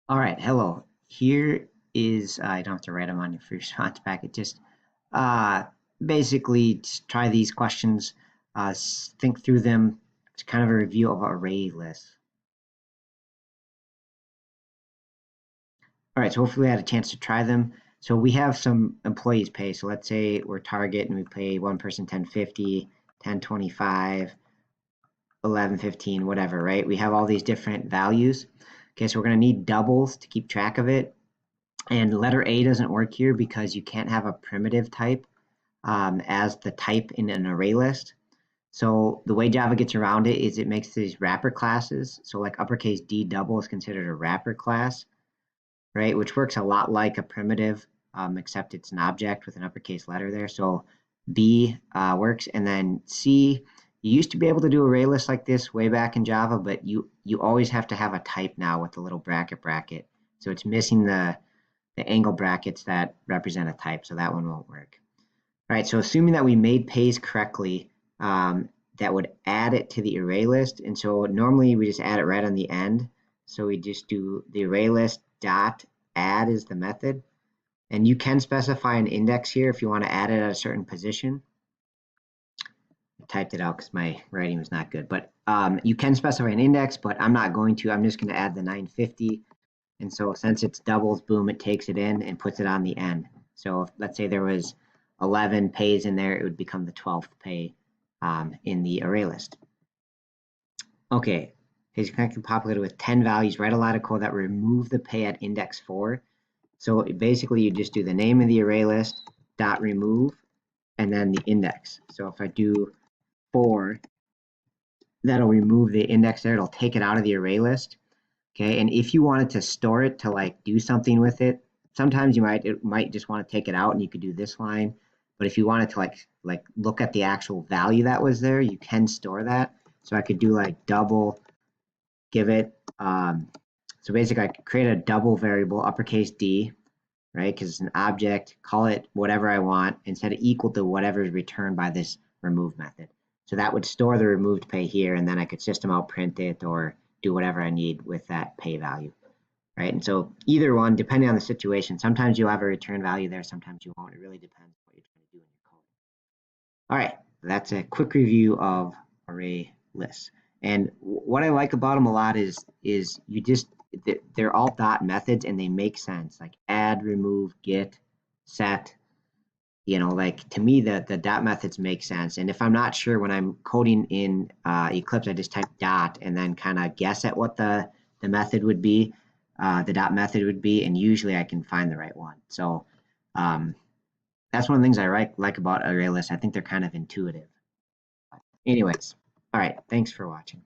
All right, hello. Here is, I don't have to write them on your free response packet. Just uh, basically just try these questions, think through them. It's kind of a review of array lists. All right, so hopefully I had a chance to try them. So we have some employees pay. So let's say we're Target and we pay one person 10.50, 10.25, 11.15, whatever, right? We have all these different values. Okay, so we're going to need doubles to keep track of it. And letter A doesn't work here because you can't have a primitive type as the type in an array list. So the way Java gets around it is it makes these wrapper classes. So like uppercase D double is considered a wrapper class, right? Which works a lot like a primitive, except it's an object with an uppercase letter there. So B works, and then C. You used to be able to do array lists like this way back in Java, but you always have to have a type now with the little bracket. So it's missing the angle brackets that represent a type, so that one won't work. All right, so assuming that we made pays correctly, that would add it to the array list. And so normally we just add it right on the end. So we just do the array list dot add is the method. And you can specify an index here if you want to add it at a certain position. I typed it out because my writing was not good, but you can specify an index, but I'm not going to. I'm just going to add the 950. And so since it's doubles, boom, it takes it in and puts it on the end. So if, let's say there was 11 pays in there, it would become the 12th pay in the array list. Okay, pays connected populated with 10 values. Write a line of code that remove the pay at index 4. So basically you just do the name of the array list dot remove and then the index. So if I do 4, that'll remove the index there. It'll take it out of the array list. Okay, and if you wanted to store it to like do something with it, sometimes it might just want to take it out and you could do this line. But if you wanted to like look at the actual value that was there, you can store that. So I could do like double, give it, so basically I could create a double variable, uppercase D, right? Because it's an object, call it whatever I want, instead of equal to whatever is returned by this remove method. So that would store the removed pay here, and then I could system out print it or do whatever I need with that pay value, right? And so either one, depending on the situation, sometimes you'll have a return value there, sometimes you won't. It really depends what you're trying to do in your code. All right, that's a quick review of array lists. And what I like about them a lot is you just, they're all dot methods and they make sense, like add, remove, get, set. Like to me, the dot methods make sense. And if I'm not sure when I'm coding in Eclipse, I just type dot and then kind of guess at what the method would be, the dot method would be, and usually I can find the right one. So that's one of the things I like about ArrayLists. I think they're kind of intuitive. Anyways, all right, thanks for watching.